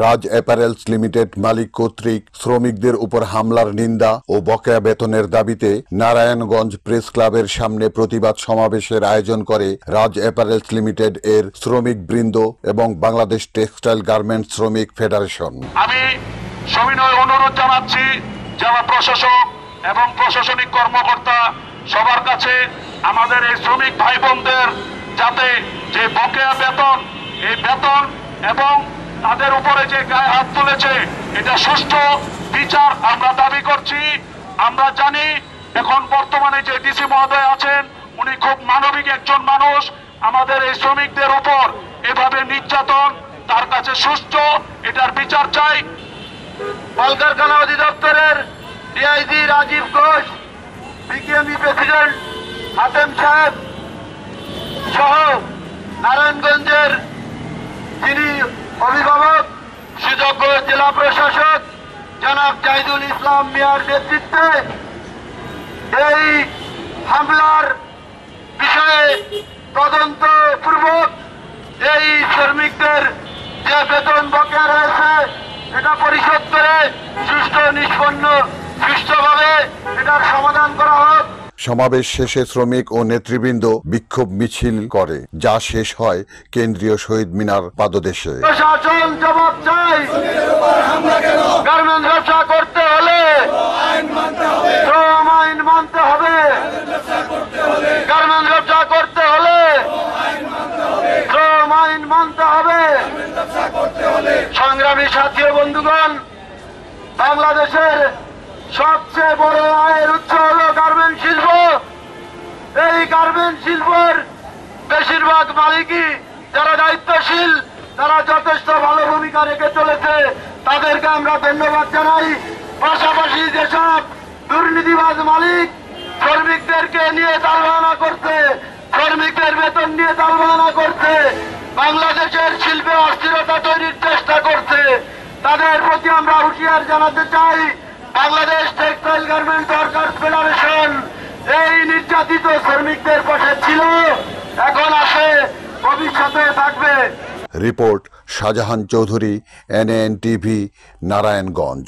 রাজ apparels limited মালিক কর্তৃক শ্রমিকদের উপর হামলার নিন্দা ও বকেয়া বেতনের দাবিতে নারায়ণগঞ্জ প্রেস ক্লাবের সামনে প্রতিবাদ সমাবেশের আয়োজন করে রাজ অ্যাপারেলস লিমিটেড এর শ্রমিক বৃন্দ এবং বাংলাদেশ টেক্সটাইল গার্মেন্টস শ্রমিক ফেডারেশন। আমি সবিনয় অনুরোধ জানাচ্ছি জেলা প্রশাসক এবং প্রশাসনিক কর্মকর্তা সবার কাছে আমাদের এই শ্রমিক ভাই বোনদের যাতে যে বকেয়া বেতন, এই বেতন এবং তাদের উপরে যে গায়ে হাত তুলেছে এটা সুষ্ঠু বিচার আমরা দাবি করছি। আমরা জানি এখন বর্তমানে যে ডিসি মহোদয় আছেন উনি খুব মানবিক একজন মানুষ। আমাদের এই শ্রমিকদের উপর এভাবে নির্যাতন তার কাছে সুষ্ঠু এটার বিচার চাই। কলকারখানা অধিদপ্তরের DIG Rajib Ghosh, BKME president Hatem সাহেব সহ নারায়ণগঞ্জের যিনি অভিভাবক সুযোগ্য জেলা প্রশাসক জনাব জাহিদুল ইসলাম মিয়ার নেতৃত্বে এই হামলার বিষয়ে তদন্তপূর্বক এই শ্রমিকদের যে বেতন বকেয়া রয়েছে এটা পরিশোধ করে সুষ্ঠুভাবে এটার সমাধান করা হোক। সমাবেশ শেষে শ্রমিক ও নেতৃবৃন্দ বিক্ষোভ মিছিল করে, যা শেষ হয় কেন্দ্রীয় শহীদ মিনার পাদদেশে। প্রশাসন জবাব চাই, গার্মেন্টস ব্যবসা করতে হলে আইন মানতে হবে, গার্মেন্টস ব্যবসা করতে হলে আইন মানতে হবে। সংগ্রামী সাথী ও বন্ধুগণ, বাংলাদেশের সবচেয়ে বড় আয়ের উৎস হল গার্মেন্ট শিল্প। এই গার্মেন্ট শিল্পের বেশিরভাগ মালিকই যারা দায়িত্বশীল, তারা যথেষ্ট ভালো ভূমিকা রেখে চলেছে, তাদেরকে আমরা ধন্যবাদ জানাই। পাশাপাশি যেসব দুর্নীতিবাজ মালিক শ্রমিকদেরকে নিয়ে তালবাহানা করছে, শ্রমিকদের বেতন নিয়ে তালবাহানা করছে, বাংলাদেশের শিল্পে অস্থিরতা তৈরির চেষ্টা করছে, তাদের প্রতি আমরা হুঁশিয়ার জানাতে চাই। Bangladesh textile garments workers federation এই নির্যাতিত শ্রমিকদের পাশে ছিল, এখন আছে, ভবিষ্যতে থাকবে। Report Shahjahan Chowdhury, NAN TV, Narayanganj.